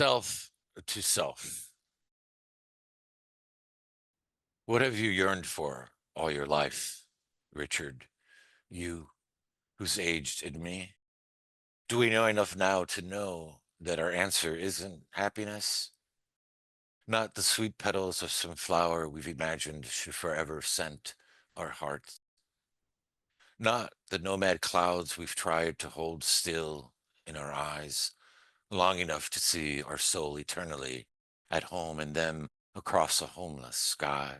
self to self. What have you yearned for all your life, Richard? You who's aged in me? Do we know enough now to know that our answer isn't happiness? Not the sweet petals of some flower we've imagined should forever scent our hearts. Not the nomad clouds we've tried to hold still in our eyes, long enough to see our soul eternally at home in them across a homeless sky.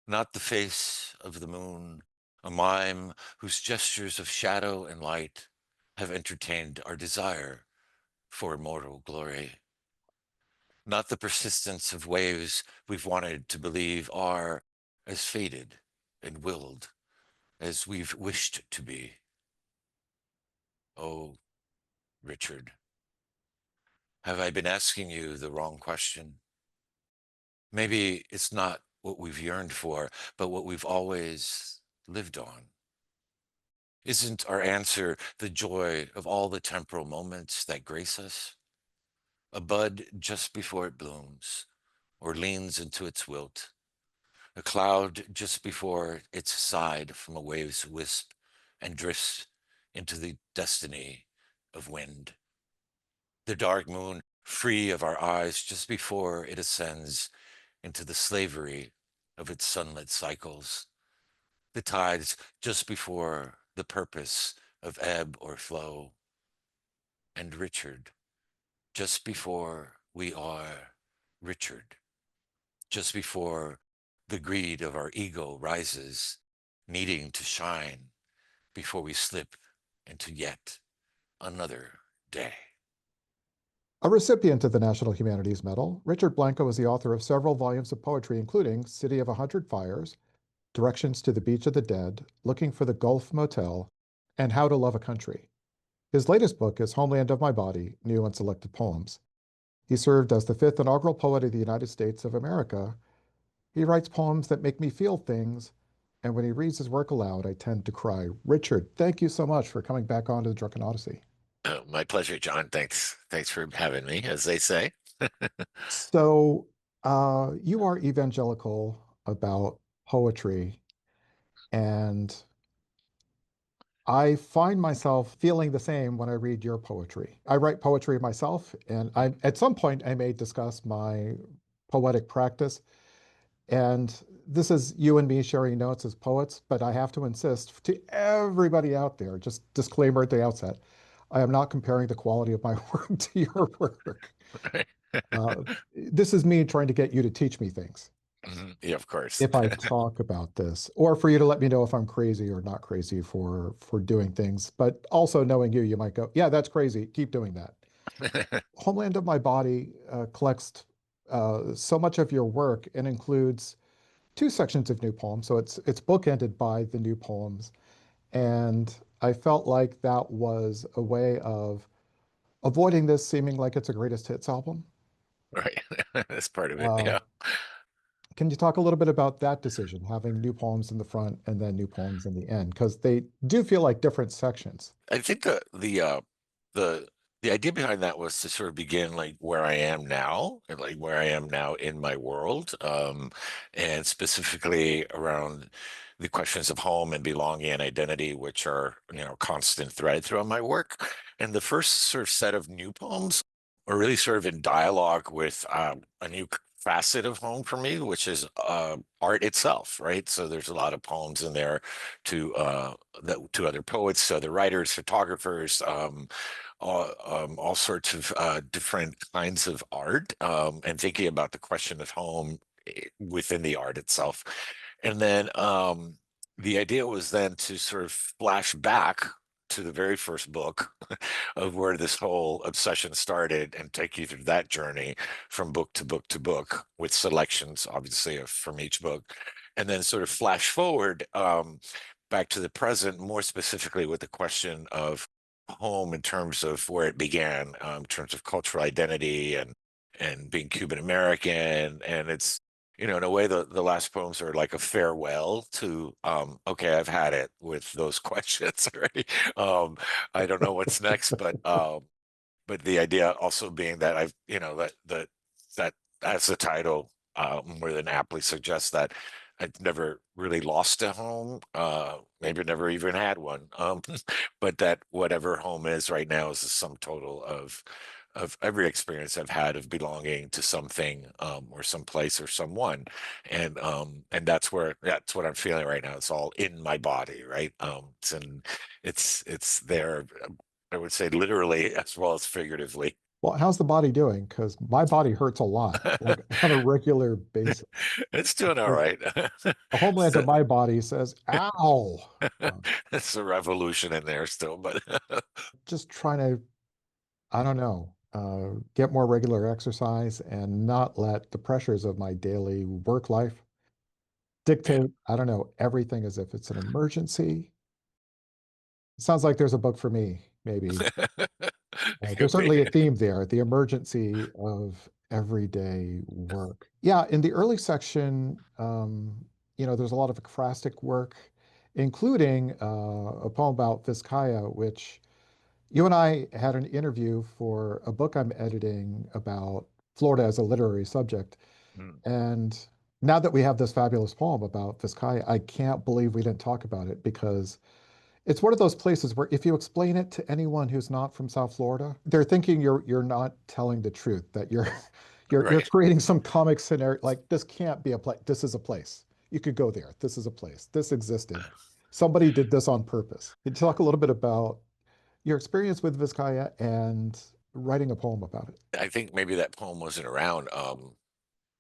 Not the face of the moon, a mime whose gestures of shadow and light have entertained our desire for immortal glory. Not the persistence of waves we've wanted to believe are as fated and willed as we've wished to be. Oh, Richard, have I been asking you the wrong question? Maybe it's not what we've yearned for, but what we've always lived on. Isn't our answer the joy of all the temporal moments that grace us? A bud just before it blooms or leans into its wilt, a cloud just before it's sighed from a wave's wisp and drifts into the destiny of wind. The dark moon free of our eyes just before it ascends into the slavery of its sunlit cycles. The tides just before the purpose of ebb or flow. And Richard, just before we are Richard, just before the greed of our ego rises, needing to shine before we slip into yet another day. A recipient of the National Humanities Medal, Richard Blanco is the author of several volumes of poetry, including City of a Hundred Fires, Directions to the Beach of the Dead, Looking for the Gulf Motel, and How to Love a Country. His latest book is Homeland of My Body, New and Selected Poems. He served as the fifth inaugural poet of the United States of America. He writes poems that make me feel things, and when he reads his work aloud, I tend to cry. Richard, thank you so much for coming back on to the Drunken Odyssey. My pleasure, John. Thanks for having me, as they say. So, you are evangelical about poetry, and I find myself feeling the same when I read your poetry. I write poetry myself, and at some point I may discuss my poetic practice. And this is you and me sharing notes as poets, but I have to insist to everybody out there, just disclaimer at the outset, I am not comparing the quality of my work to your work. Uh, this is me trying to get you to teach me things Yeah, of course. if I talk about this, or for you to let me know if I'm crazy or not crazy for doing things. But also knowing you, you might go, yeah, that's crazy. Keep doing that. Homeland of My Body collects so much of your work and includes two sections of new poems. So it's bookended by the new poems. And I felt like that was a way of avoiding this seeming like it's a greatest hits album. Right. That's part of it. Uh, Yeah. can you talk a little bit about that decision, having new poems in the front and then new poems in the end? Because they do feel like different sections. I think the the idea behind that was to sort of begin like where I am now, and like where I am now in my world, and specifically around the questions of home and belonging and identity, which are, constant thread throughout my work. And the first sort of set of new poems are really sort of in dialogue with a new facet of home for me, which is art itself, right? So there's a lot of poems in there to other poets, to other writers, photographers, all sorts of different kinds of art, and thinking about the question of home within the art itself. And then the idea was then to sort of flash back to the very first book of where this whole obsession started and take you through that journey from book to book to book with selections, obviously, from each book. And then sort of flash forward back to the present, more specifically with the question of home in terms of where it began, in terms of cultural identity and being Cuban American. And it's, in a way, the last poems are like a farewell to, okay, I've had it with those questions, right? I don't know what's next, but but the idea also being that I've, you know, that as the title more than aptly suggests, that I've never really lost a home, maybe never even had one, but that whatever home is right now is the sum total of every experience I've had of belonging to something, or some place or someone, and that's what I'm feeling right now. It's all in my body, right? It's there. I would say literally as well as figuratively. Well, how's the body doing? Because my body hurts a lot, like on a regular basis. It's doing all So right. the homeland of So, my body says, ow. Uh, it's a revolution in there still, but just trying to, I don't know, get more regular exercise and not let the pressures of my daily work life yeah. dictate, I don't know, everything as if it's an emergency. It sounds like there's a book for me, maybe. There's Could be. certainly a theme there, the emergency of everyday work. Yeah, in the early section, there's a lot of ekphrastic work, including a poem about Vizcaya, which you and I had an interview for a book I'm editing about Florida as a literary subject. Mm, And now that we have this fabulous poem about Vizcaya, I can't believe we didn't talk about it because it's one of those places where if you explain it to anyone who's not from South Florida, they're thinking you're not telling the truth, that you're you're right. creating some comic scenario like this can't be a place. This is a place. You could go there. This is a place. This existed. Somebody did this on purpose. Could you talk a little bit about your experience with Vizcaya and writing a poem about it? I think maybe that poem wasn't around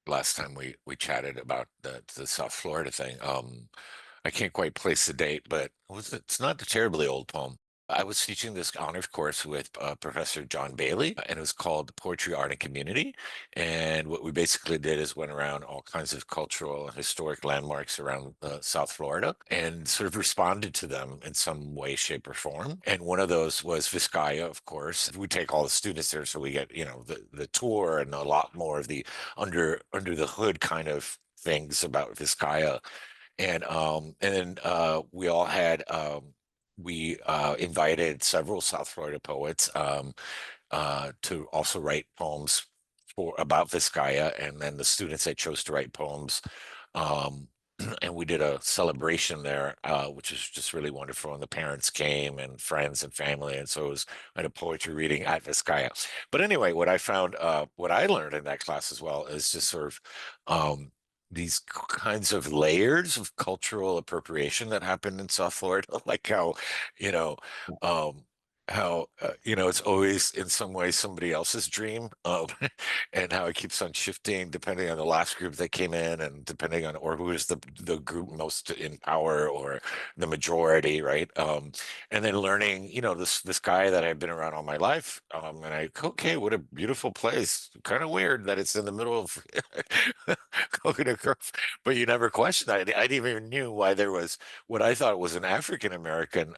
last time we chatted about the South Florida thing. I can't quite place the date, but it's not a terribly old poem. I was teaching this honors course with Professor John Bailey, and it was called Poetry, Art, and Community. And what we basically did is went around all kinds of cultural and historic landmarks around South Florida and sort of responded to them in some way, shape, or form. And one of those was Vizcaya, of course. We take all the students there, so we get, the tour and a lot more of the under the hood kind of things about Vizcaya. And then we all had we invited several South Florida poets to also write poems for about Vizcaya, and then the students that chose to write poems. Um, and we did a celebration there, which was just really wonderful. And the parents came and friends and family, and so it was kind of poetry reading at Vizcaya. But anyway, what I found, what I learned in that class as well, is just sort of these kinds of layers of cultural appropriation that happen in South Florida, like you know, um, it's always in some way somebody else's dream, and how it keeps on shifting depending on the last group that came in, and depending on or who is the group most in power or the majority, right? And then learning, this guy that I've been around all my life, and okay, what a beautiful place. Kind of weird that it's in the middle of Coconut Grove, but you never questioned that. I didn't even knew why there was what I thought was an African American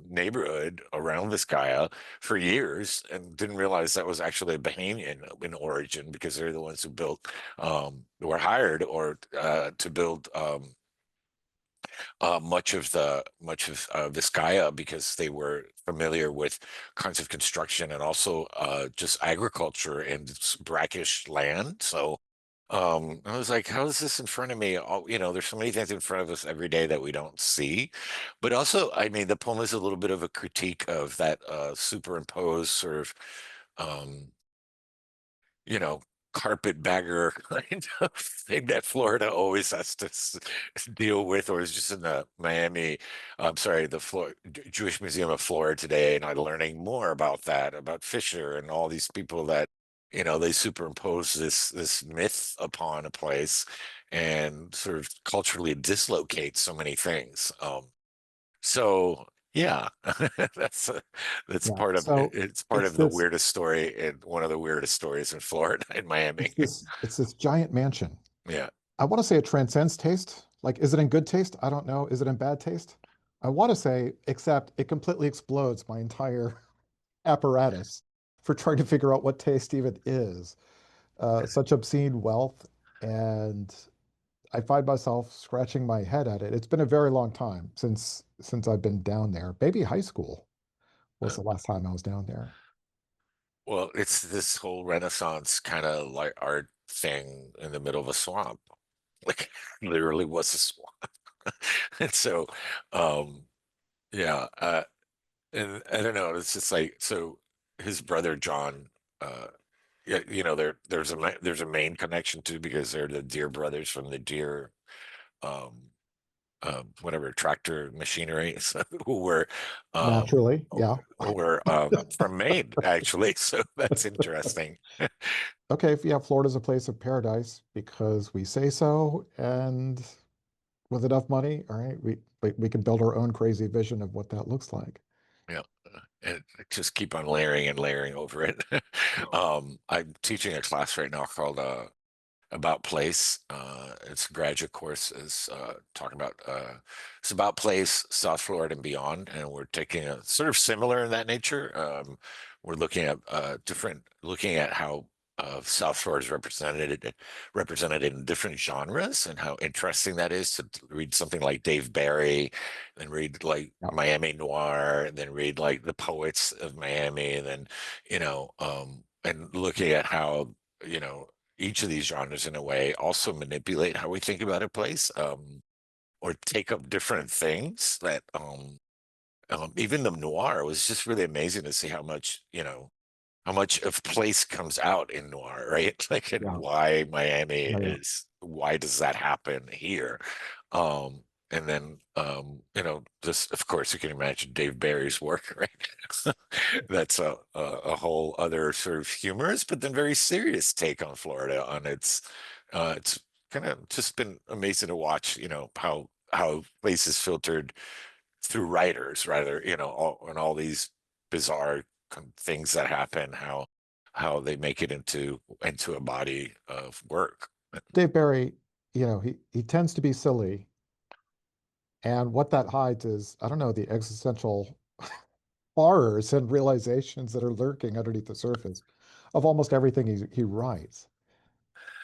neighborhood around Vizcaya for years, and didn't realize that was actually a Bahamian in origin, because they're the ones who built, were hired or to build much of Vizcaya, because they were familiar with kinds of construction and also just agriculture and brackish land. So I was like, how is this in front of me? There's so many things in front of us every day that we don't see. But also, I mean, the poem is a little bit of a critique of that superimposed sort of, um, you know, carpetbagger kind of thing that Florida always has to deal with, or is just in the Miami, I'm sorry, the Jewish Museum of Florida today, and I'm learning more about that, about Fisher and all these people that, they superimpose this myth upon a place and sort of culturally dislocate so many things. So yeah, that's that's Yeah. part of So it's part it's of the this weirdest story, and one of the weirdest stories in Florida, in Miami. it's this giant mansion. Yeah. I want to say it transcends taste. Like, is it in good taste? I don't know. Is it in bad taste? I want to say, except it completely explodes my entire apparatus for trying to figure out what taste even is. Such obscene wealth. And I find myself scratching my head at it. It's been a very long time since I've been down there. Maybe high school was Uh, the last time I was down there. Well, it's this whole Renaissance kind of like art thing in the middle of a swamp. Like literally was a swamp. And so um yeah, and I don't know, it's just like so his brother John, uh yeah, you know, there's a main connection too because they're the Deere brothers from the Deere um whatever tractor machinery so, um Naturally, yeah. who were from Maine actually. So that's interesting. Okay, if yeah, Florida's a place of paradise because we say so, and with enough money, all right, we can build our own crazy vision of what that looks like. Yeah, and just keep on layering and layering over it. I'm teaching a class right now called about place. It's a graduate course is talking about it's about place, South Florida and beyond, and we're taking a sort of similar in that nature. We're looking at looking at how South Florida is represented in different genres, and how interesting that is to read something like Dave Barry, and read like Yeah. Miami Noir, and then read like the poets of Miami, and then and looking at how you know each of these genres in a way also manipulate how we think about a place, or take up different things that even the noir was just really amazing to see how much how much of place comes out in noir, right? Like, and Yeah. why Miami Yeah. Yeah. why does that happen here? Um, and then, just of course, you can imagine Dave Barry's work, right? That's a whole other sort of humorous, but then very serious take on Florida. On it's kind of just been amazing to watch, how places filtered through writers rather and all these bizarre things that happen, how they make it into a body of work. Dave Barry, he tends to be silly, and what that hides is, I don't know, the existential horrors and realizations that are lurking underneath the surface of almost everything he writes.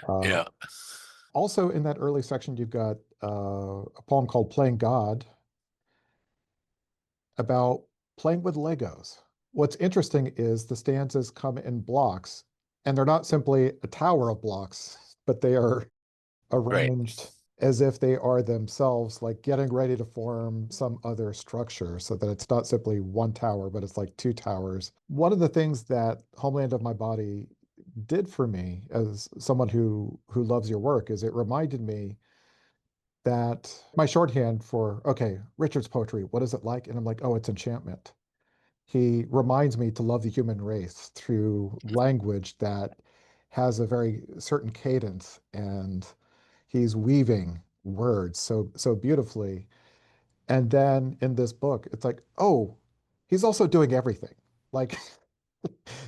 Uh, Yeah, Also, in that early section, you've got a poem called Playing God about playing with Legos. What's interesting is the stanzas come in blocks, and they're not simply a tower of blocks, but they are right. arranged as if they are themselves like getting ready to form some other structure so that it's not simply one tower, but it's like two towers. One of the things that Homeland of My Body did for me as someone who loves your work is it reminded me that my shorthand for, okay, Richard's poetry, what is it like? And I'm like, oh, it's enchantment. He reminds me to love the human race through language that has a very certain cadence, and he's weaving words so beautifully. And then in this book, it's like, oh, he's also doing everything. Like,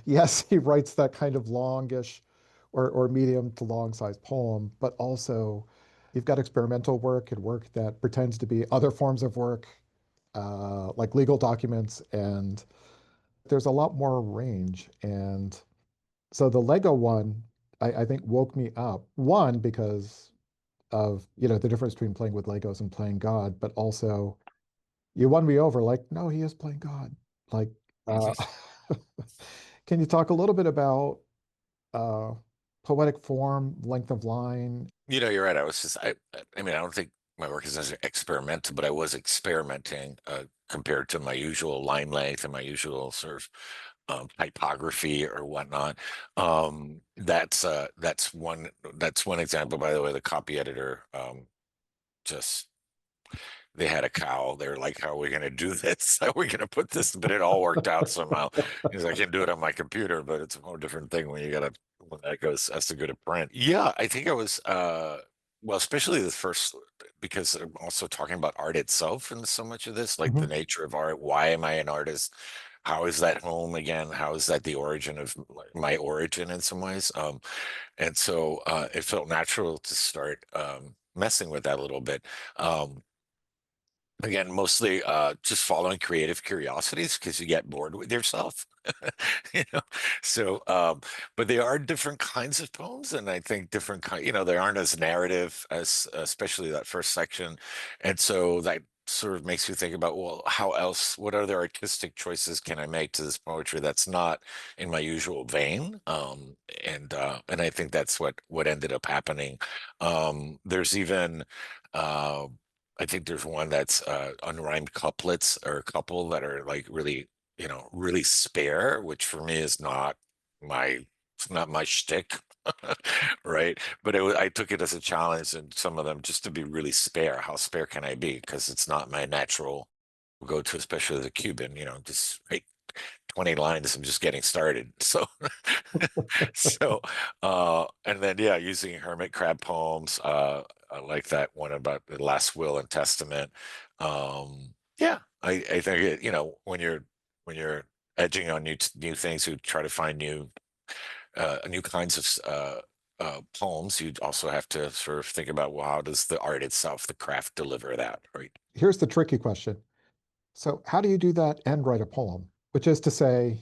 yes, he writes that kind of longish or medium to long size poem, but also you've got experimental work and work that pretends to be other forms of work, like legal documents, and there's a lot more range. And so the Lego one, I think woke me up. One, because of, the difference between playing with Legos and playing God, but also you won me over, like, no, he is playing God. Like, uh, can you talk a little bit about uh, poetic form, length of line? You're right. I mean, I don't think my work is as experimental, but I was experimenting compared to my usual line length and my usual sort of typography or whatnot. That's one example. By the way, the copy editor just they had a cow. They're like, "How are we going to do this? How are we going to put this?" But it all worked out somehow. Because I can do it on my computer, but it's a whole different thing when that goes has to go to print. Yeah, I think I was well, especially the first because I'm also talking about art itself and so much of this, like the Mhm. nature of art. Why am I an artist? How is that home again? How is that the origin of my origin in some ways? And so it felt natural to start messing with that a little bit. Again, mostly just following creative curiosities because you get bored with yourself. you know so but they are different kinds of poems, and I think different kind, they aren't as narrative as especially that first section, and so that sort of makes me think about, well, how else, what other artistic choices can I make to this poetry that's not in my usual vein? And I think that's what ended up happening. There's even uh I think there's one that's unrhymed couplets, or a couple that are like really, really spare, which for me is not my it's not my shtick. Right? But I took it as a challenge, and some of them just to be really spare. How spare can I be? Because it's not my natural go to, especially as a Cuban, just write 20 lines. I'm just getting started. So, so, and then, yeah, using hermit crab poems, I like that one about the last will and testament. Yeah, I think when you're edging on new things, you try to find new kinds of poems. You'd also have to sort of think about, well, how does the art itself, the craft, deliver that, right? Here's the tricky question. So how do you do that and write a poem? Which is to say,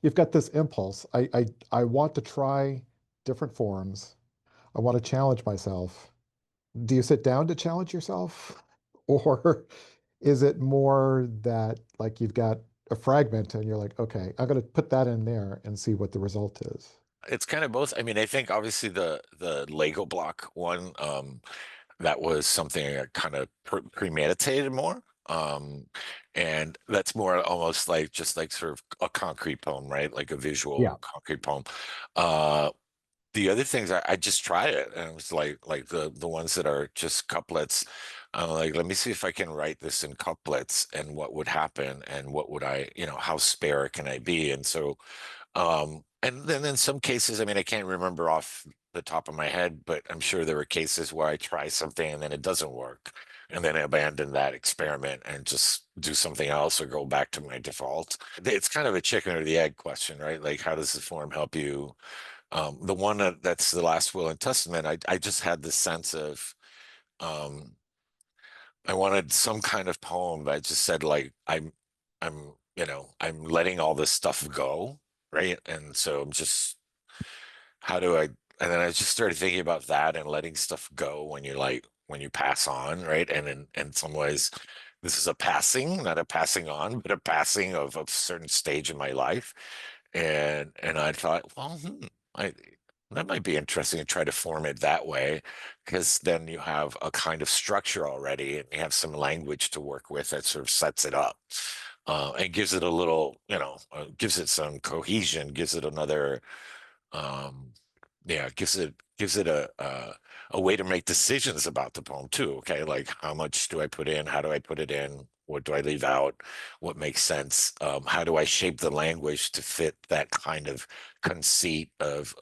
you've got this impulse. I want to try different forms. I want to challenge myself. Do you sit down to challenge yourself? Or is it more that like you've got a fragment and you're like, okay, I'm going to put that in there and see what the result is? It's kind of both. I mean, I think obviously the Lego block one, that was something I kind of premeditated more. And that's more almost like just like sort of a concrete poem, right? Like a Yeah. visual concrete poem. Uh, the other things I just try it, and it was like the ones that are just couplets. I'm like, let me see if I can write this in couplets, and what would happen, and what would I, how spare can I be? And so and then in some cases, I mean, I can't remember off the top of my head, but I'm sure there were cases where I try something and then it doesn't work. And then I abandon that experiment and just do something else or go back to my default. It's kind of a chicken or the egg question, right? Like, how does the form help you? The one that's the last will and testament, I just had this sense of um, I wanted some kind of poem that just said like I'm letting all this stuff go, right? And so I'm just how do I and then I just started thinking about that and letting stuff go when you pass on, right? And in some ways this is a passing, not a passing on, but a passing of a certain stage in my life. And I thought, well, I that might be interesting to try to form it that way, because then you have a kind of structure already and you have some language to work with that sort of sets it up. And gives it a little, gives it some cohesion, gives it another um yeah, gives it a way to make decisions about the poem too. Okay, like how much do I put in, how do I put it in, what do I leave out, what makes sense, how do I shape the language to fit that kind of conceit of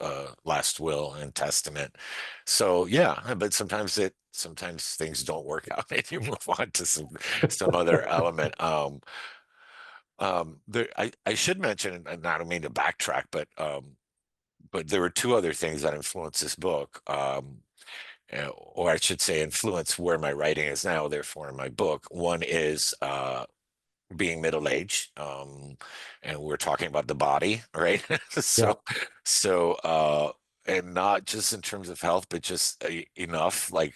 last will and testament. So yeah, but sometimes things don't work out and you move on to some other element. I should mention, and I don't mean to backtrack, but there were two other things that influenced this book, or I should say, influence where my writing is now, therefore, in my book. One is being middle-aged, and we're talking about the body, right? Yeah. So, and not just in terms of health, but just enough. Like,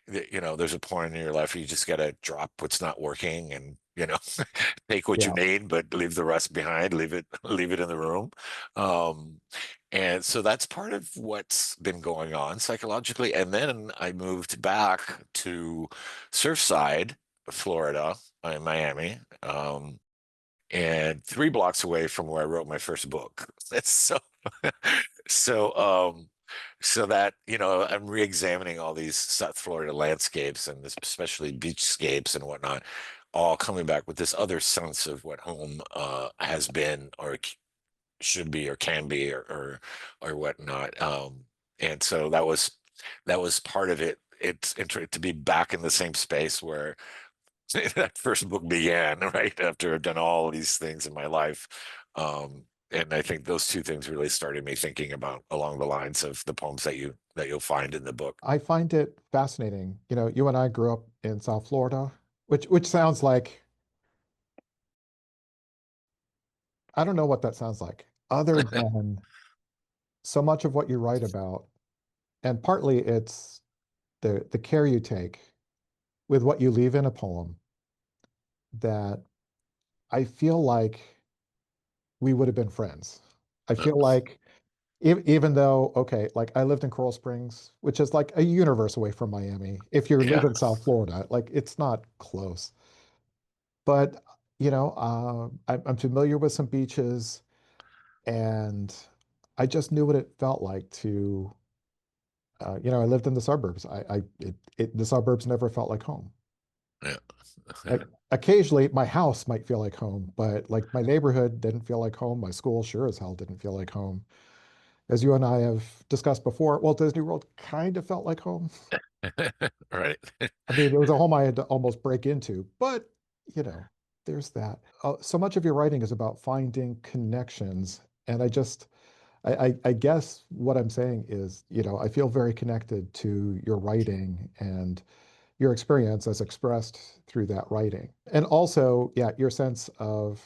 there's a point in your life where you just got to drop what's not working, and take what you Yeah. need, but leave the rest behind. Leave it in the room. Um, and so that's part of what's been going on psychologically. And then I moved back to Surfside, Florida, in Miami, and 3 blocks away from where I wrote my first book. It's so so that I'm re-examining all these South Florida landscapes, and especially beachscapes and whatnot, all coming back with this other sense of what home has been, or should be, or can be, or whatnot. And so that was part of it. It's interesting to be back in the same space where that first book began, right after I've done all these things in my life. And I think those two things really started me thinking about along the lines of the poems that you'll find in the book. I find it fascinating. You know, you and I grew up in South Florida, which sounds like I don't know what that sounds like, other than so much of what you write about, and partly it's the care you take with what you leave in a poem. that I feel like we would have been friends. I Uh, feel like even though, okay, like I lived in Coral Springs, which is like a universe away from Miami. If you live yeah. in South Florida, like it's not close. But, I'm familiar with some beaches and I just knew what it felt like to, I lived in the suburbs. The suburbs never felt like home. Yeah. Like occasionally my house might feel like home, but like my neighborhood didn't feel like home. My school sure as hell didn't feel like home. As you and I have discussed before, Walt Disney World kind of felt like home. Right. I mean, it was a home I had to almost break into, but you know, there's that. So much of your writing is about finding connections, and I guess what I'm saying is, I feel very connected to your writing and your experience as expressed through that writing, and also, yeah, your sense of,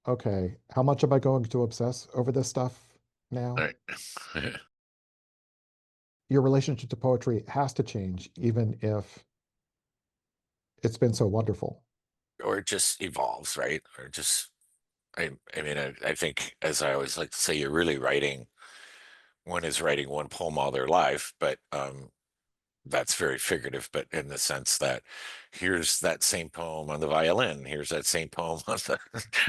okay, how much am I going to obsess over this stuff now? Right. Your relationship to poetry has to change, even if it's been so wonderful. Or it just evolves, right? Or just I mean, I think, as I always like to say, you're really writing, one is writing one poem all their life, but that's very figurative, but in the sense that here's that same poem on the violin, here's that same poem on the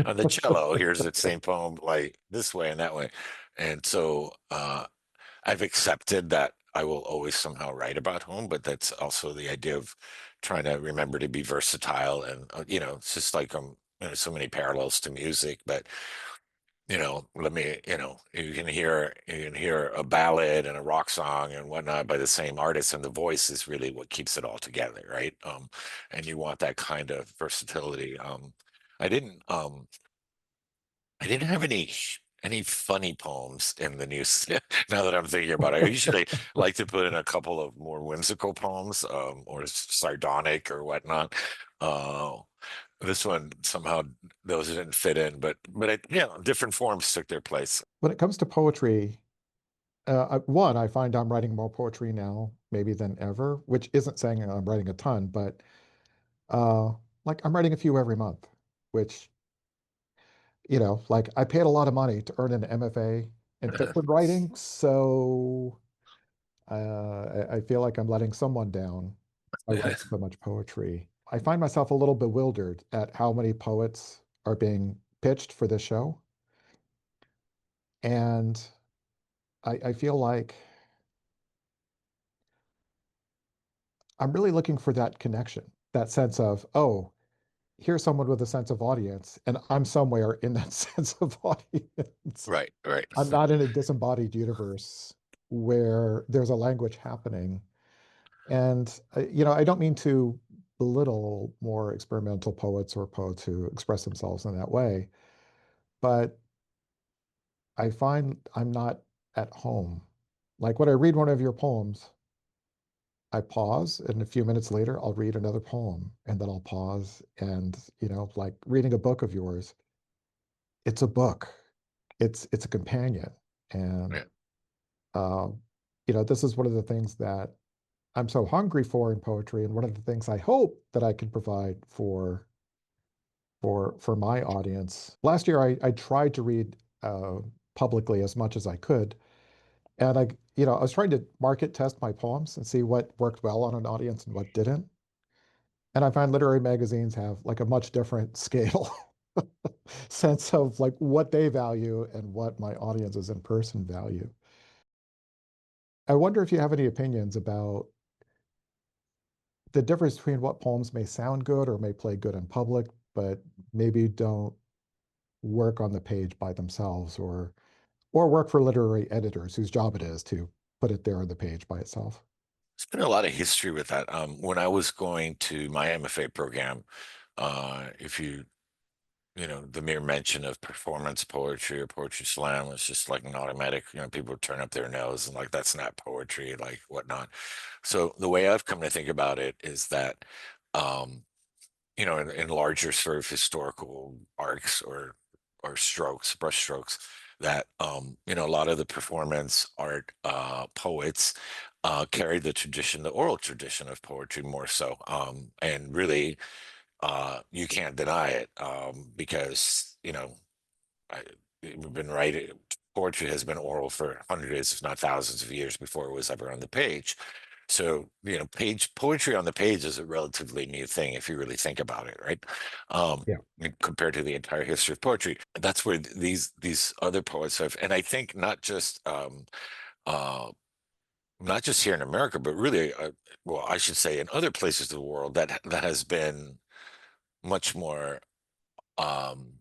on the cello, here's that same poem like this way and that way. And so I've accepted that I will always somehow write about home, but that's also the idea of trying to remember to be versatile. And it's just like so many parallels to music, but let me, you can hear a ballad and a rock song and whatnot by the same artist, and the voice is really what keeps it all together, right? And you want that kind of versatility. I didn't um I didn't have any funny poems in the news. Now that I'm thinking about it, I usually like to put in a couple of more whimsical poems, or sardonic or whatnot. Uh, this one somehow those didn't fit in, but different forms took their place. When it comes to poetry, one, I find I'm writing more poetry now, maybe than ever, which isn't saying I'm writing a ton, but uh, like I'm writing a few every month, which, like I paid a lot of money to earn an MFA in fiction writing, so I feel like I'm letting someone down by writing so much poetry. I find myself a little bewildered at how many poets are being pitched for this show, and I feel like I'm really looking for that connection, that sense of, oh, here's someone with a sense of audience, and I'm somewhere in that sense of audience. Right, right. I'm not in a disembodied universe where there's a language happening. And, I don't mean to belittle more experimental poets or poets who express themselves in that way, but I find I'm not at home. Like when I read one of your poems, I pause, and a few minutes later, I'll read another poem, and then I'll pause. And, like reading a book of yours, it's a book, it's a companion. And, Yeah. uh, this is one of the things that I'm so hungry for in poetry, and one of the things I hope that I can provide for my audience. Last year, I tried to read publicly as much as I could, and I was trying to market test my poems and see what worked well on an audience and what didn't. And I find literary magazines have like a much different scale sense of like what they value and what my audiences in person value. I wonder if you have any opinions about the difference between what poems may sound good or may play good in public, but maybe don't work on the page by themselves, or work for literary editors whose job it is to put it there on the page by itself. There's been a lot of history with that. When I was going to my MFA program, if the mere mention of performance poetry or poetry slam was just like an automatic, people would turn up their nose and like, that's not poetry, like whatnot. So the way I've come to think about it is that, um, in larger sort of historical arcs or strokes, brush strokes, that a lot of the performance art poets carried the tradition, the oral tradition of poetry more so, and really You can't deny it, because we've been writing. Poetry has been oral for hundreds, if not thousands, of years before it was ever on the page. So, page poetry on the page is a relatively new thing if you really think about it, right? Yeah. Compared to the entire history of poetry. That's where these other poets have, and I think uh, not just here in America, but really, well, I should say in other places of the world that has been much more. Um,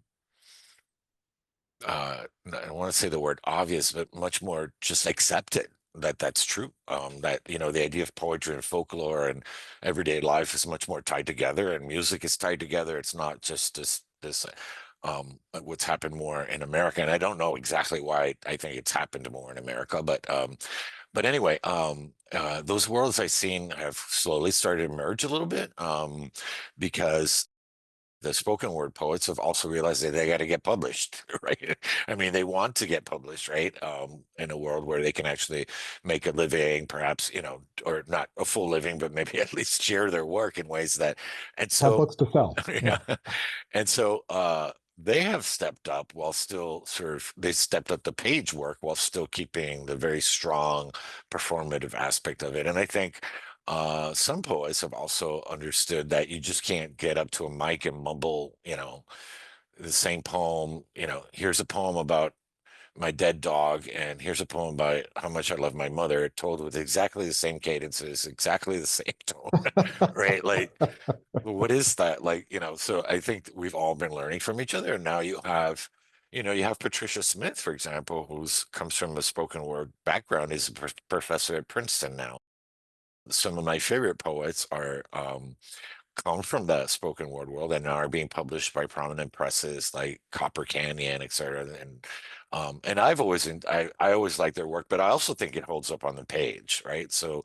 I don't want to say the word obvious, but much more just accepted that that's true. That, the idea of poetry and folklore and everyday life is much more tied together, and music is tied together. It's not just this what's happened more in America. And I don't know exactly why I think it's happened more in America, but anyway, those worlds I've seen have slowly started to emerge a little bit, because the spoken word poets have also realized that they got to get published, right? I mean, they want to get published, right? In a world where they can actually make a living, perhaps, or not a full living, but maybe at least share their work in ways that, and Have so, books to sell. yeah, Yeah. and so they have stepped up while still they stepped up the page work while still keeping the very strong performative aspect of it. And I think some poets have also understood that you just can't get up to a mic and mumble, the same poem. Here's a poem about my dead dog, and here's a poem about how much I love my mother, told with exactly the same cadences, exactly the same tone, right? Like, well, what is that? Like, so I think that we've all been learning from each other. And now you have Patricia Smith, for example, who's comes from a spoken word background, is a professor at Princeton now. Some of my favorite poets come from the spoken word world and are being published by prominent presses like Copper Canyon, et cetera. And I always like their work, but I also think it holds up on the page, right? So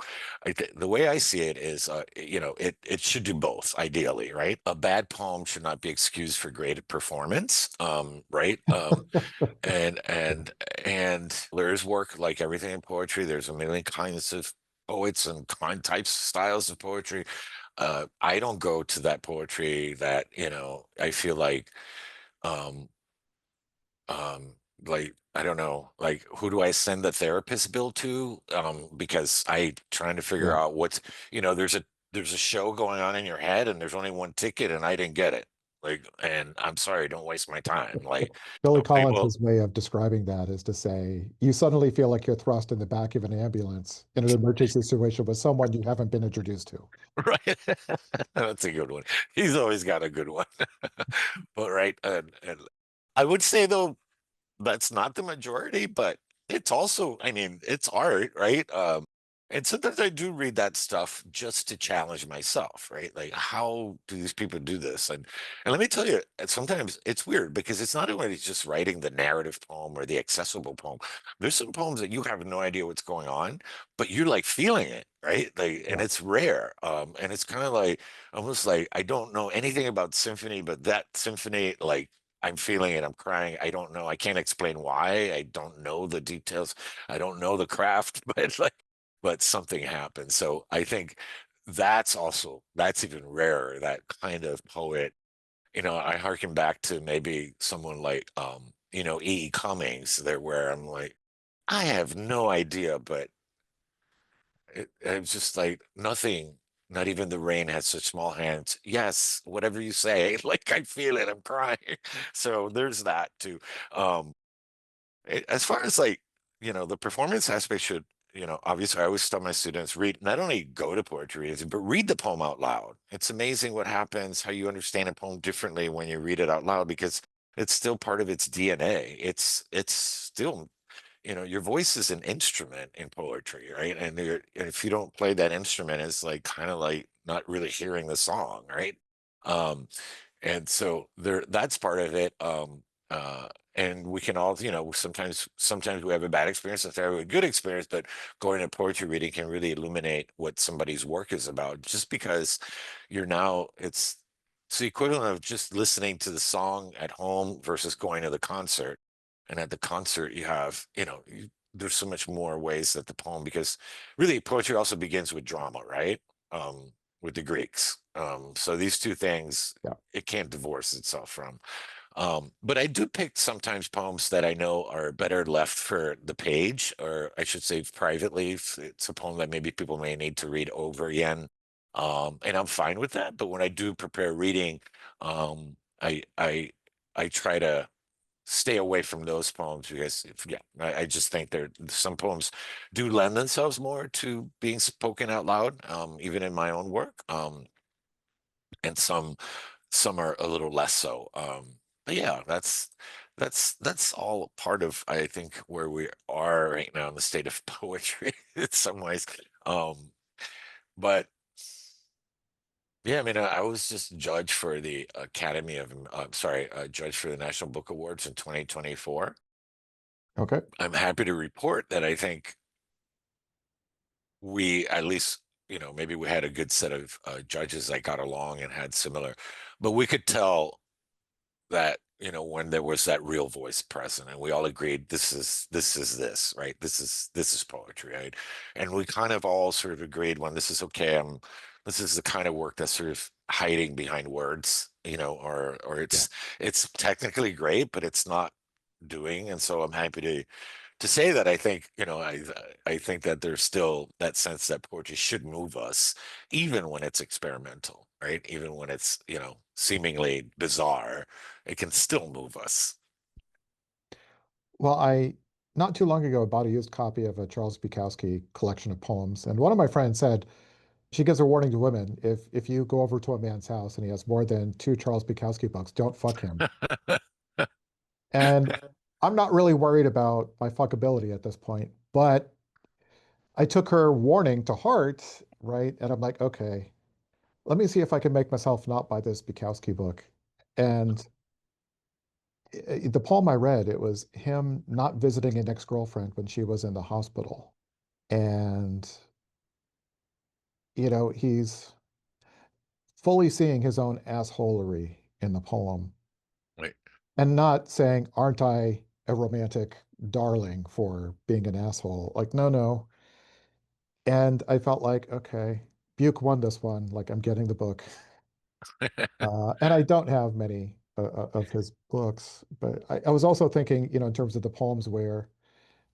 the way I see it is, it should do both, ideally, right? A bad poem should not be excused for great performance, right? And there is work, like everything in poetry. There's a million kinds of poets and types, styles of poetry. I don't go to that poetry that, I feel um um I don't know, like, who do I send the therapist bill to? Because I trying to figure Yeah. out there's a show going on in your head and there's only one ticket and I didn't get it. Like, and I'm sorry, don't waste my time. Like, Billy okay, well, Collins's way of describing that is to say, you suddenly feel like you're thrust in the back of an ambulance in an emergency situation with someone you haven't been introduced to. right. That's a good one. He's always got a good one. But right, and I would say though, that's not the majority, but it's also, I mean, it's art, right? And sometimes I do read that stuff just to challenge myself, right? Like, how do these people do this? And let me tell you, sometimes it's weird because it's not only just writing the narrative poem or the accessible poem. There's some poems that you have no idea what's going on, but you're like feeling it, right? Like, and Yeah. it's rare. And it's kind of like almost like I don't know anything about symphony, but that symphony, like, I'm feeling it. I'm crying. I don't know. I can't explain why. I don't know the details. I don't know the craft, but something happened. So I think that's even rarer. That kind of poet. I harken back to maybe someone like E. Cummings there, where I'm like, I have no idea, but it's just like nothing. Not even the rain has such small hands. Yes, whatever you say, like I feel it. I'm crying. So there's that too. Um, as far as like, the performance aspect should, obviously I always tell my students, read, not only go to poetry readings, but read the poem out loud. It's amazing what happens, how you understand a poem differently when you read it out loud, because it's still part of its DNA. It's still, your voice is an instrument in poetry, right? And if you don't play that instrument, it's like kind of like not really hearing the song, right? Um, and so that's part of it. And we can all, sometimes we have a bad experience, sometimes we have a good experience, but going to poetry reading can really illuminate what somebody's work is about, just because it's the equivalent of just listening to the song at home versus going to the concert. And at the concert, you have, there's so much more ways that the poem, because really poetry also begins with drama, right? Um, with the Greeks. So these two things Yeah. it can't divorce itself from. But I do pick sometimes poems that I know are better left for the page, or I should say privately. If it's a poem that maybe people may need to read over again. And I'm fine with that. But when I do prepare reading, I try to stay away from those poems because yeah, I just think there some poems do lend themselves more to being spoken out loud, even in my own work. And some are a little less so. But yeah, that's all part of I think where we are right now in the state of poetry in some ways. Um, but yeah, I mean, I was just judge for the Academy of, sorry, judge for the National Book Awards in 2024. Okay. I'm happy to report that I think we at least, maybe we had a good set of judges that got along and had similar, but we could tell that when there was that real voice present and we all agreed this, right, this is poetry, right, and we kind of all sort of agreed when this is okay, this is the kind of work that's sort of hiding behind words, or Yeah. it's technically great but it's not doing, and so I'm happy to say that I think, I think that there's still that sense that poetry should move us, even when it's experimental, right? Even when it's, seemingly bizarre, it can still move us. Well, I not too long ago bought a used copy of a Charles Bukowski collection of poems, and one of my friends said she gives a warning to women: if you go over to a man's house and he has more than two Charles Bukowski books, don't fuck him. And I'm not really worried about my fuckability at this point, but I took her warning to heart, right? And I'm like, okay, let me see if I can make myself not buy this Bukowski book. And the poem I read, it was him not visiting an ex-girlfriend when she was in the hospital. And, he's fully seeing his own assholery in the poem Right. and not saying, aren't I a romantic darling for being an asshole? Like, no, no. And I felt like, okay, Buke won this one. Like, I'm getting the book. And I don't have many of his books, but I was also thinking, in terms of the poems where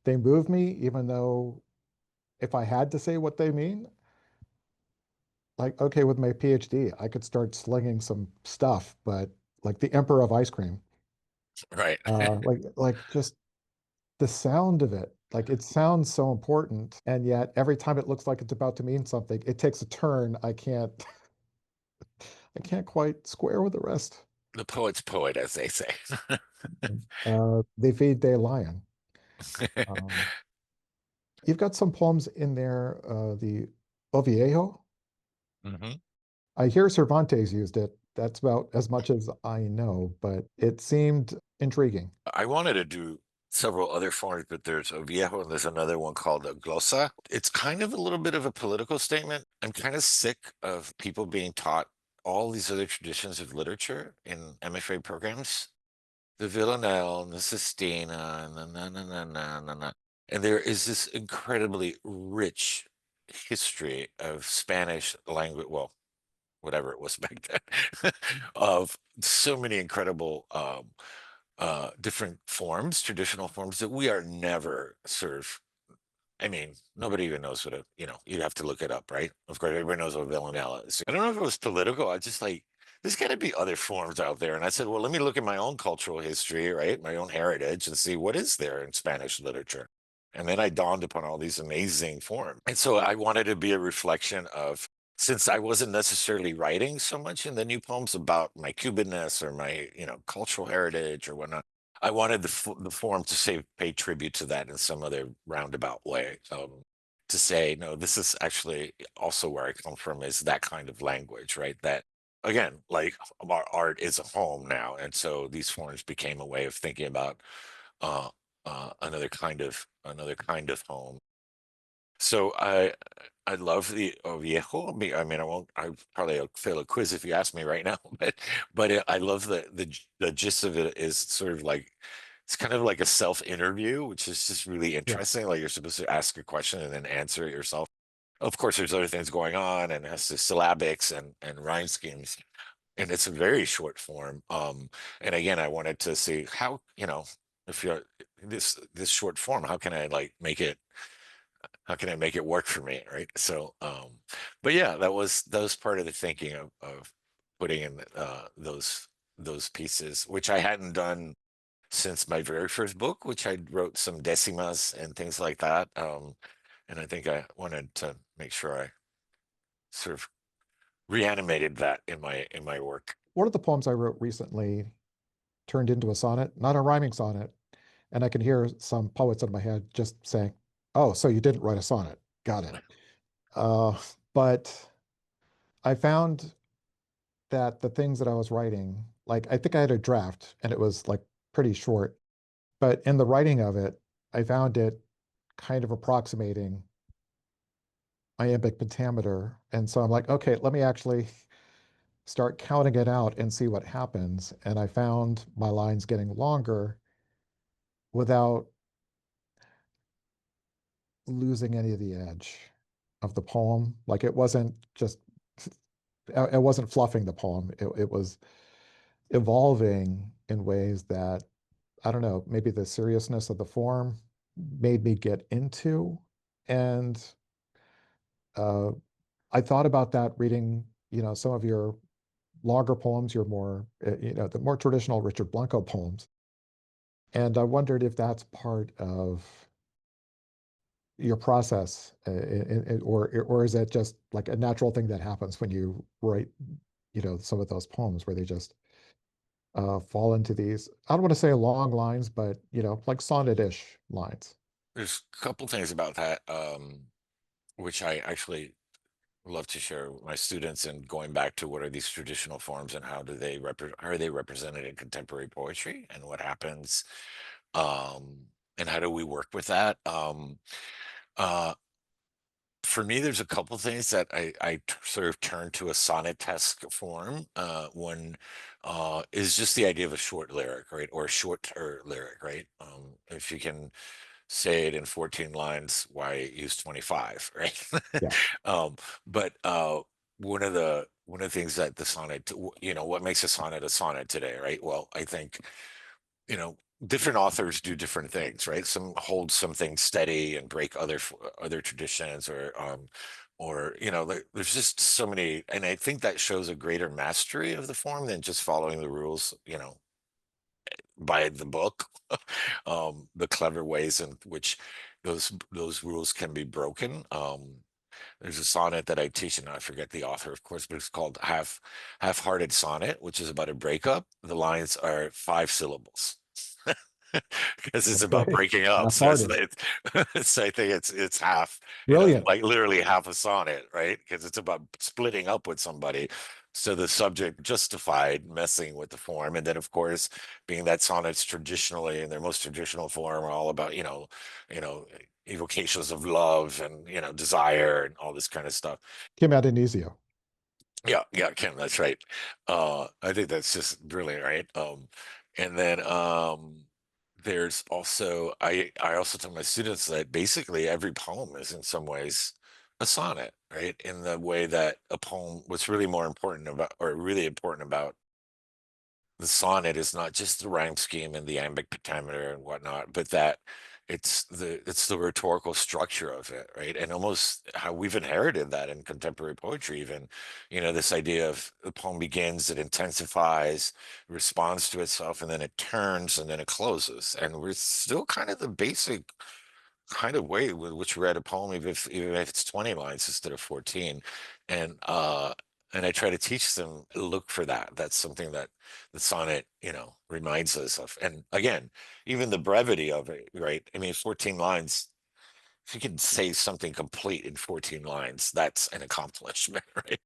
they move me, even though if I had to say what they mean, like, okay, with my PhD, I could start slinging some stuff, but like the Emperor of Ice Cream, Right. like just the sound of it, like it sounds so important, and yet every time it looks like it's about to mean something, it takes a turn. I can't quite square with the rest. The poet's poet, as they say. They feed Day Lion. Um, you've got some poems in there, the Oviejo. Mhm. I hear Cervantes used it. That's about as much as I know, but it seemed intriguing. I wanted to do several other forms, but there's a viejo and there's another one called a glosa. It's kind of a little bit of a political statement. I'm kind of sick of people being taught all these other traditions of literature in MFA programs, the Villanelle and the Sistina and the na. And there is this incredibly rich history of Spanish language, well, whatever it was back then, of so many incredible different forms, traditional forms that we are never sort of. I mean, nobody even knows what you'd have to look it up, right? Of course, everybody knows what Villanelle is. I don't know if it was political. I just like, there's got to be other forms out there. And I said, well, let me look at my own cultural history, right? My own heritage and see what is there in Spanish literature. And then I dawned upon all these amazing forms. And so I wanted to be a reflection of, since I wasn't necessarily writing so much in the new poems about my Cubanness or my, cultural heritage or whatnot, I wanted the forum to say pay tribute to that in some other roundabout way. To say no, this is actually also where I come from is that kind of language, right? That again, like our art is a home now, and so these forms became a way of thinking about uh, another kind of home. So I love the Viejo. I mean, I probably fail a quiz if you ask me right now, but I love the gist of it is sort of like it's kind of like a self interview, which is just really Yeah. interesting. Like you're supposed to ask a question and then answer it yourself. Of course, there's other things going on, and it has the syllabics and rhyme schemes, and it's a very short form. And again, I wanted to see how, if you're this short form, how can I like make it how can I make it work for me, right? So, but yeah, that was part of the thinking of putting in those pieces, which I hadn't done since my very first book, which I wrote some decimas and things like that. And I think I wanted to make sure I sort of reanimated that in my work. One of the poems I wrote recently turned into a sonnet, not a rhyming sonnet. And I can hear some poets in my head just saying, "Oh, so you didn't write a sonnet. Got it." Uh, but I found that the things that I was writing, like I think I had a draft and it was like pretty short, but in the writing of it, I found it kind of approximating iambic pentameter. And so I'm like, okay, let me actually start counting it out and see what happens. And I found my lines getting longer without losing any of the edge of the poem. Like it wasn't just, it wasn't fluffing the poem. It was evolving in ways that, I don't know, maybe the seriousness of the form made me get into. And uh, I thought about that reading, some of your longer poems, your more, the more traditional Richard Blanco poems. And I wondered if that's part of your process, or is it just like a natural thing that happens when you write, some of those poems where they just fall into these, I don't want to say long lines, but like sonnet-ish lines. There's a couple things about that, which I actually love to share with my students, and going back to what are these traditional forms and how are they represented in contemporary poetry, and what happens, and how do we work with that. Uh, for me, there's a couple things that sort of turn to a sonnet-esque form. One is just the idea of a short lyric, right? Or a shorter lyric, right? If you can say it in 14 lines, why use 25, right? Yeah. um, but one of the things that the sonnet, what makes a sonnet today, right? Well, I think, you know, different authors do different things, right? Some hold something steady and break other traditions, or there's just so many, and I think that shows a greater mastery of the form than just following the rules, by the book. The clever ways in which those rules can be broken. There's a sonnet that I teach, and I forget the author, of course, but it's called Half-Hearted Sonnet, which is about a breakup. The lines are 5 syllables. Because it's about Okay. breaking up. So Half-hearted. I think it's half, Brilliant. like literally half a sonnet, right? Because it's about splitting up with somebody. So the subject justified messing with the form. And then of course, being that sonnets traditionally in their most traditional form are all about, you know, evocations of love and, desire and all this kind of stuff. Kim Adonisio. Yeah, yeah, Kim, that's right. I think that's just brilliant, right? And then there's also I also tell my students that basically every poem is in some ways a sonnet, right? In the way that a poem, what's really more important about, or really important about the sonnet, is not just the rhyme scheme and the iambic pentameter and whatnot, but that it's the rhetorical structure of it, right? And almost how we've inherited that in contemporary poetry, even, this idea of the poem begins, it intensifies, responds to itself, and then it turns, and then it closes. And we're still kind of the basic kind of way with which we read a poem, even if it's 20 lines instead of 14. And I try to teach them, look for that. That's something that the sonnet, reminds us of. And again, even the brevity of it, right? I mean, 14 lines, if you can say something complete in 14 lines, that's an accomplishment, right?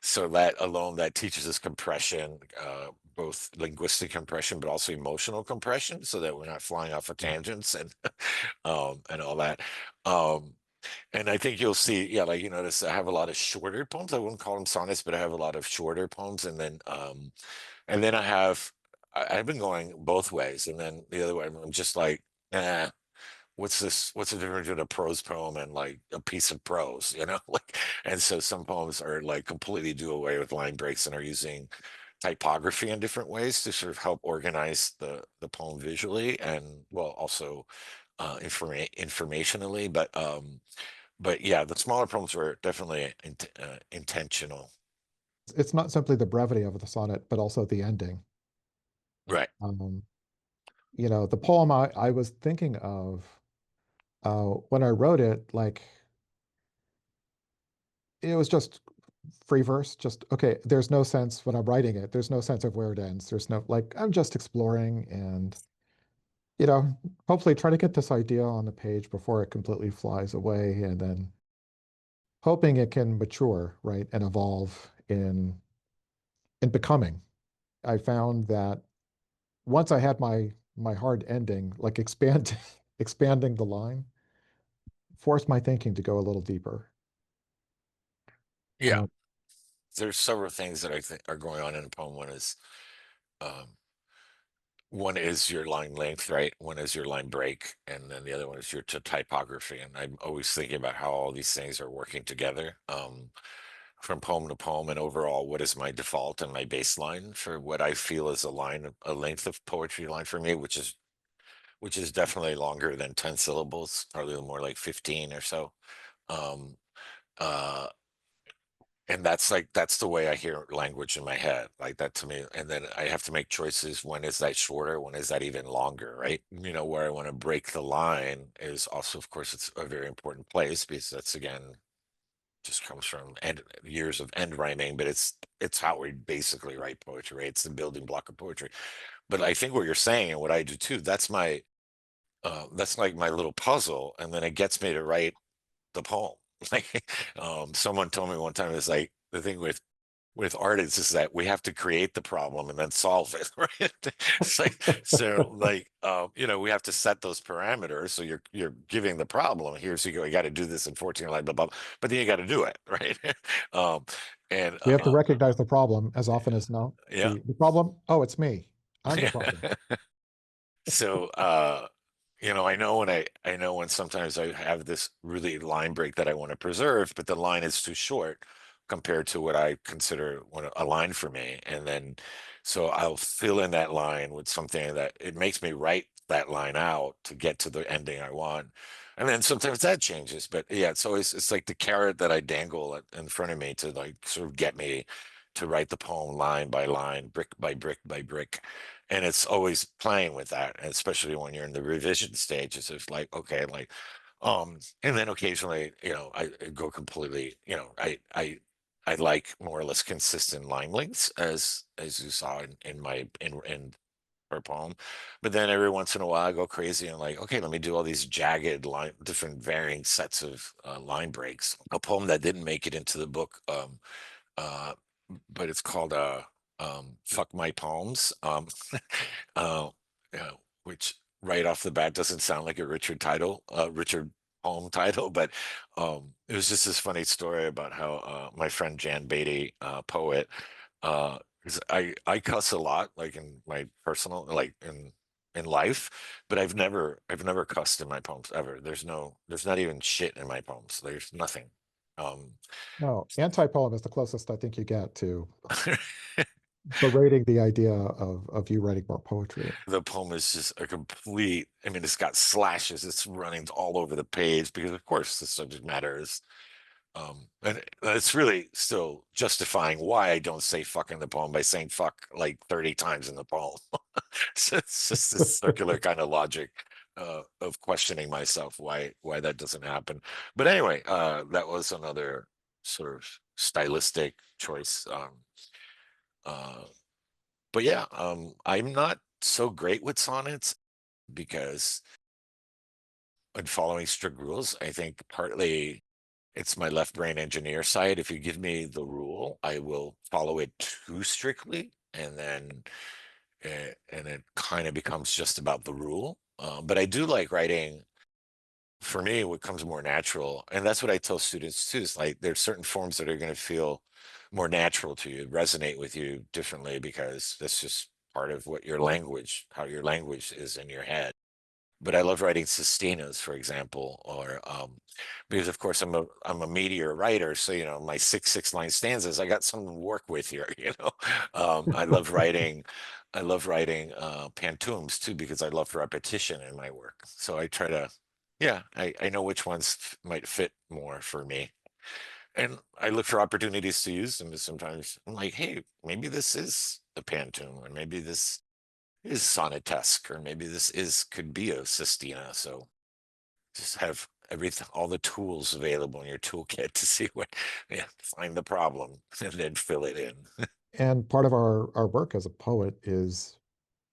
So that alone, that teaches us compression, both linguistic compression, but also emotional compression, so that we're not flying off of tangents and all that. Um, and I think you'll see, yeah, like you notice, I have a lot of shorter poems. I wouldn't call them sonnets, but I have a lot of shorter poems, and then I've been going both ways, and then the other way, I'm just like, eh. what's the difference between a prose poem and like a piece of prose, you know? Like, and so some poems are like completely do away with line breaks and are using typography in different ways to sort of help organize the poem visually and well also informationally, but yeah, the smaller poems were definitely intentional. It's not simply the brevity of the sonnet, but also the ending. Right. Um, the poem I was thinking of when I wrote it, like it was just free verse, just okay, there's no sense when I'm writing it. There's no sense of where it ends. There's no like I'm just exploring and you know, hopefully try to get this idea on the page before it completely flies away and then hoping it can mature, right, and evolve in becoming. I found that once I had my hard ending, like expanding the line, forced my thinking to go a little deeper. Yeah. Uh, There's several things that I think are going on in the poem. Um, one is your line length, right? One is your line break, and then the other one is your typography. And I'm always thinking about how all these things are working together, from poem to poem, and overall, what is my default and my baseline for what I feel is a length of poetry line for me, which is definitely longer than 10 syllables, probably more like 15 or so. Um, uh, and that's the way I hear language in my head, like that to me. And then I have to make choices. When is that shorter? When is that even longer? Right? You know, where I want to break the line is also, of course, it's a very important place because that's again just comes from end years of end rhyming, but it's how we basically write poetry. Right? It's the building block of poetry. But I think what you're saying and what I do too, that's like my little puzzle, and then it gets me to write the poem. Like, someone told me one time, it's like the thing with art is that we have to create the problem and then solve it, right? It's like so, like we have to set those parameters. So you're giving the problem here, so you go, you got to do this in 14 line, blah, blah, blah, but then you got to do it, right? um, and we have to recognize the problem as often as no. yeah, The problem, oh, it's me. I'm the yeah. problem. So, I know when sometimes I have this really line break that I want to preserve, but the line is too short compared to what I consider a line for me. And then so I'll fill in that line with something that it makes me write that line out to get to the ending I want. And then sometimes that changes. But yeah, it's like the carrot that I dangle in front of me to like sort of get me to write the poem line by line, brick by brick by brick, and it's always playing with that, and especially when you're in the revision stage. It's just like okay, like and then occasionally I go completely, I like more or less consistent line lengths, as you saw in my in her poem, but then every once in a while I go crazy and like, okay, let me do all these jagged line, different varying sets of line breaks. A poem that didn't make it into the book, uh but it's called Fuck My Poems. uh which right off the bat doesn't sound like a Richard poem title, but it was just this funny story about how my friend Jan Beatty, poet, 'cause I cuss a lot, like in my personal, like in life, but I've never cussed in my poems ever. There's not even shit in my poems. There's nothing. um No, anti-poem is the closest I think you get to berating the idea of you writing more poetry. The poem is just a complete, I mean, it's got slashes, it's running all over the page because of course the subject matter is and it's really still justifying why I don't say fuck in the poem by saying fuck like 30 times in the poem. So it's just this circular kind of logic of questioning myself why that doesn't happen. But anyway, that was another sort of stylistic choice. Uh but yeah, I'm not so great with sonnets because in following strict rules, I think partly it's my left brain engineer side. If you give me the rule, I will follow it too strictly, and then and it kind of becomes just about the rule. But I do like writing. For me, what comes more natural, and that's what I tell students too, is like there's certain forms that are going to feel more natural to you, resonate with you differently because that's just part of what your language, how your language is in your head. but I love writing sestinas, for example, or because of course I'm a meteor writer, so my six line stanzas, I got something to work with here. I love writing pantoums too because I love repetition in my work. So I try to, yeah, I know which ones might fit more for me. And I look for opportunities to use them. Sometimes I'm like, hey, maybe this is a pantoum, or maybe this is sonatesque, or maybe this is could be a sestina. So just have everything, all the tools available in your toolkit to see what, yeah, find the problem and then fill it in. And part of our work as a poet is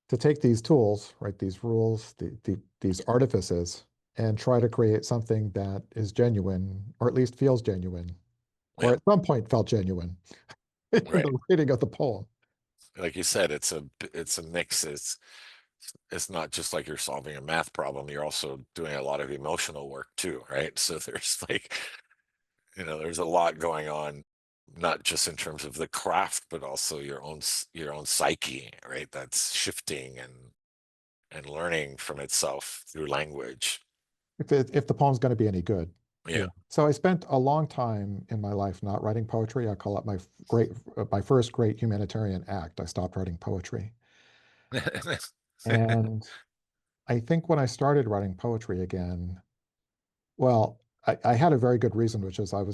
to take these tools, right, these rules, these artifices, and try to create something that is genuine, or at least feels genuine, or Yeah, at some point felt genuine in right. the reading of the poem. Like you said, it's a mix. It's not just like you're solving a math problem. You're also doing a lot of emotional work too, right? So there's like, there's a lot going on, not just in terms of the craft, but also your own psyche, right? That's shifting and learning from itself through language. If the poem's going to be any good. Yeah. Yeah. So I spent a long time in my life not writing poetry. I call it my first great humanitarian act. I stopped writing poetry. And I think when I started writing poetry again, well, I had a very good reason, which is at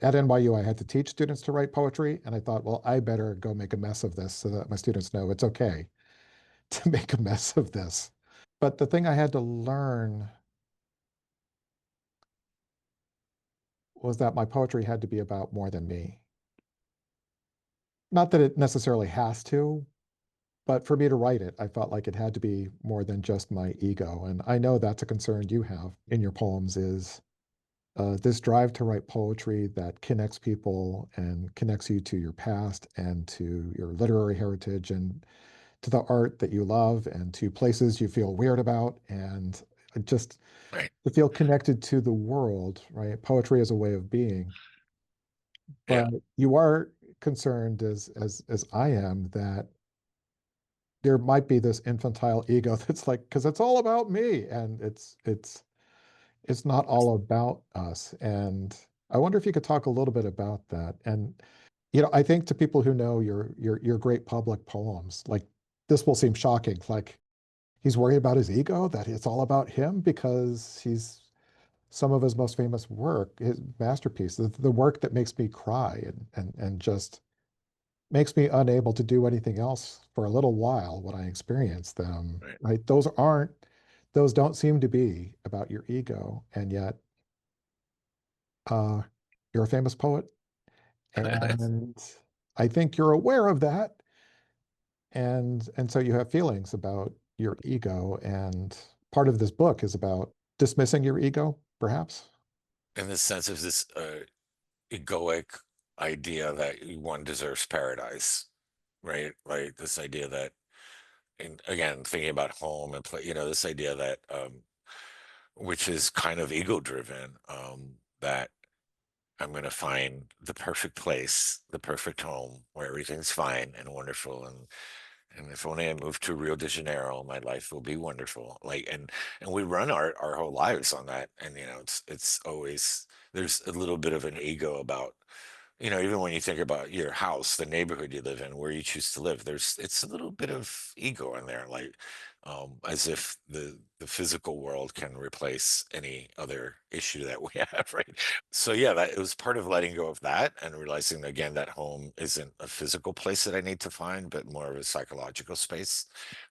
NYU, I had to teach students to write poetry. And I thought, well, I better go make a mess of this so that my students know it's okay to make a mess of this. But the thing I had to learn was that my poetry had to be about more than me. Not that it necessarily has to, but for me to write it, I felt like it had to be more than just my ego. And I know that's a concern you have in your poems is this drive to write poetry that connects people and connects you to your past and to your literary heritage and to the art that you love and to places you feel weird about and just Right. to feel connected to the world, right? Poetry is a way of being. Yeah. But you are concerned as I am that there might be this infantile ego that's like, because it's all about me, and it's not all about us. And I wonder if you could talk a little bit about that. And I think to people who know your great public poems, like this will seem shocking, like he's worried about his ego, that it's all about him because he's some of his most famous work, his masterpiece, the work that makes me cry and just makes me unable to do anything else for a little while when I experience them, Right. right? Those don't seem to be about your ego, and yet uh, you're a famous poet, and I think you're aware of that, and so you have feelings about your ego, and part of this book is about dismissing your ego, perhaps. In the sense of this egoic idea that one deserves paradise, right? Like this idea that, and again, thinking about home and play, this idea that, which is kind of ego driven, that I'm going to find the perfect place, the perfect home where everything's fine and wonderful. And if only I move to Rio de Janeiro, my life will be wonderful. Like, and we run our whole lives on that. And, it's always, there's a little bit of an ego about, even when you think about your house, the neighborhood you live in, where you choose to live, it's a little bit of ego in there, like, as if the physical world can replace any other issue that we have, right? So yeah, that it was part of letting go of that and realizing again that home isn't a physical place that I need to find, but more of a psychological space,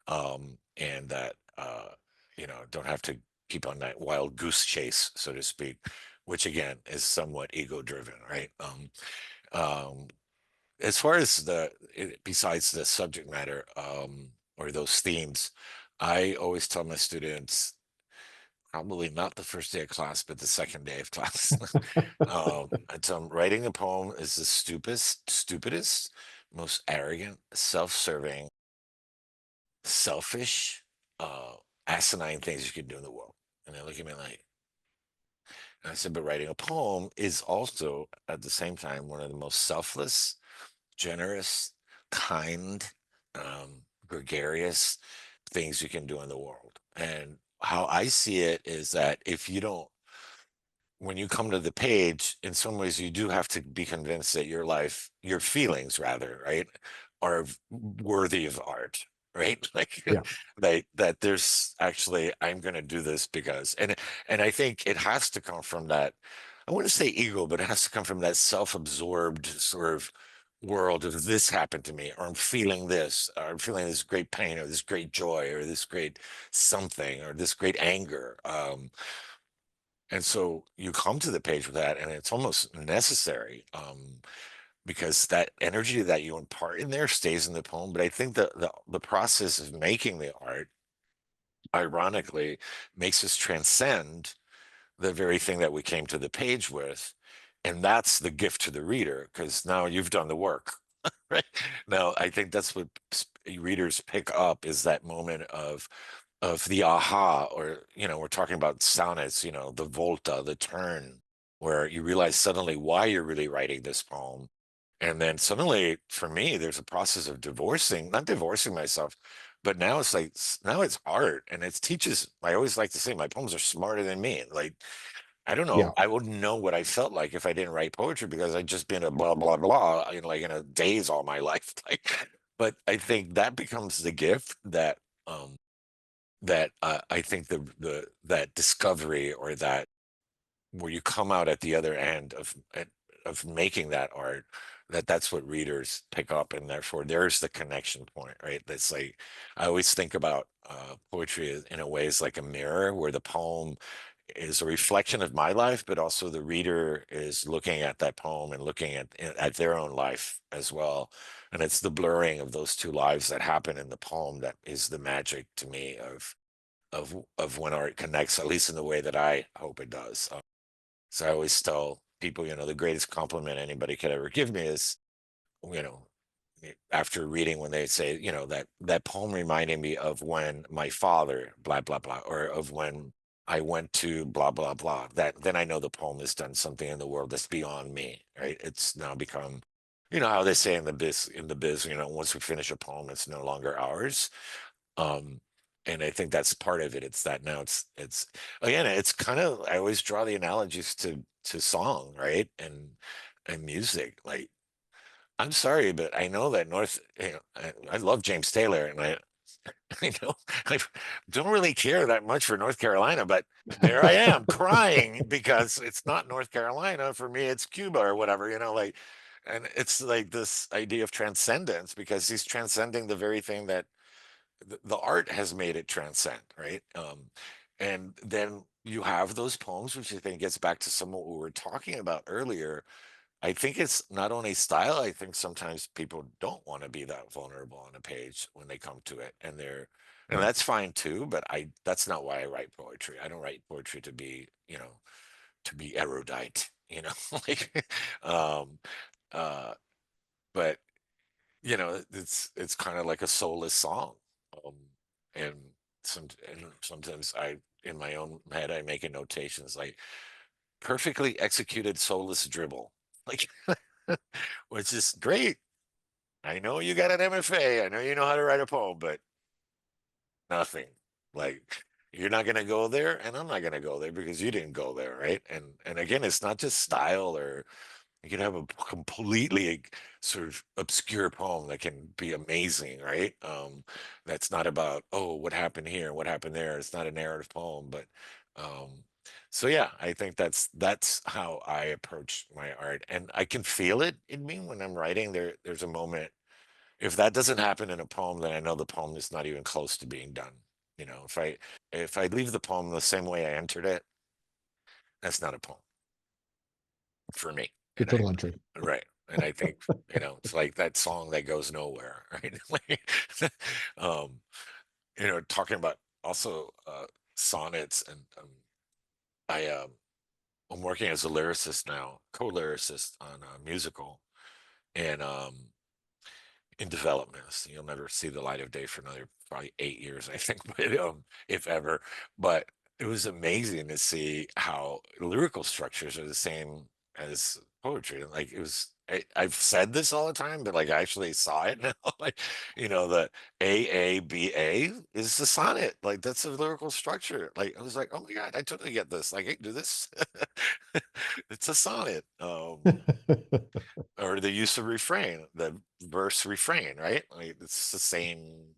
and that don't have to keep on that wild goose chase, so to speak, which again is somewhat ego driven, right? Um, as far as besides the subject matter, or those themes, I always tell my students, probably not the first day of class, but the second day of class. I tell them writing a poem is the stupidest, most arrogant, self-serving, selfish, uh, asinine things you can do in the world. And they look at me like, and I said, but writing a poem is also at the same time one of the most selfless, generous, kind, gregarious things you can do in the world. And how I see it is that if you don't when you come to the page, in some ways, you do have to be convinced that your life, your feelings rather, right, are worthy of art, right? Like, Yeah, that there's actually, I'm going to do this because, and I think it has to come from that. I wouldn't say ego, but it has to come from that self-absorbed sort of world of this happened to me, or I'm feeling this, or I'm feeling this great pain, or this great joy, or this great something, or this great anger. And so you come to the page with that, and it's almost necessary, because that energy that you impart in there stays in the poem. But I think the process of making the art, ironically, makes us transcend the very thing that we came to the page with. And that's the gift to the reader, because now you've done the work. Right. Now, I think that's what readers pick up, is that moment of the aha, or we're talking about sonnets, the volta, the turn, where you realize suddenly why you're really writing this poem. And then suddenly, for me, there's a process of divorcing, not divorcing myself, but now it's like, now it's art, and it teaches. I always like to say my poems are smarter than me. Like, I don't know. yeah, I wouldn't know what I felt like if I didn't write poetry, because I'd just been a blah blah blah, like in a daze all my life. Like, but I think that becomes the gift that I think that discovery, or that where you come out at the other end of making that art, that's what readers pick up, and therefore there's the connection point, right? That's like, I always think about poetry in a way as like a mirror, where the poem is a reflection of my life, but also the reader is looking at that poem and looking at their own life as well. And it's the blurring of those two lives that happen in the poem that is the magic to me of when art connects, at least in the way that I hope it does. So I always tell people, the greatest compliment anybody could ever give me is, you know, after reading, when they say, that poem reminded me of when my father, blah, blah, blah, or of when I went to blah, blah, blah, that then I know the poem has done something in the world that's beyond me, right? It's now become, how they say in the biz, once we finish a poem, it's no longer ours. Um, and I think that's part of it. It's that now it's again, it's kind of, I always draw the analogies to song, right? And music. Like, I'm sorry, but I know that I love James Taylor, and I know I don't really care that much for North Carolina, but there I am crying because it's not North Carolina. For me, it's Cuba or whatever, like, and it's like this idea of transcendence, because he's transcending the very thing that the art has made it transcend, right? And then you have those poems, which I think gets back to some of what we were talking about earlier. I think it's not only style. I think sometimes people don't want to be that vulnerable on a page when they come to it, and right. that's fine too. But that's not why I write poetry. I don't write poetry to be, to be erudite, like, um, uh, but it's kind of like a soulless song. Um, and sometimes in my own head, I make a notations like perfectly executed soulless dribble, like, which is great. I know you got an MFA. I know you know how to write a poem, but nothing. Like, you're not going to go there, and I'm not going to go there because you didn't go there, right? And again, it's not just style, or you can have a completely sort of obscure poem that can be amazing, right? That's not about, oh, what happened here, what happened there. It's not a narrative poem, but um, so yeah, I think that's how I approach my art, and I can feel it in me when I'm writing. There's a moment. If that doesn't happen in a poem, then I know the poem is not even close to being done. If I leave the poem the same way I entered it, that's not a poem for me. And I Digital entry. Right. And I think, it's like that song that goes nowhere, right? Like, um, talking about also sonnets, and I'm working as a lyricist now, co-lyricist on a musical, and in development. So you'll never see the light of day for another probably 8 years, I think, but if ever. But it was amazing to see how lyrical structures are the same as poetry. Like, it was I've said this all the time, but like I actually saw it now. Like, the AABA is the sonnet. Like that's a lyrical structure. Like I was like, oh my God, I totally get this. Like I can do this. It's a sonnet. Or the use of refrain, the verse refrain, right? Like it's the same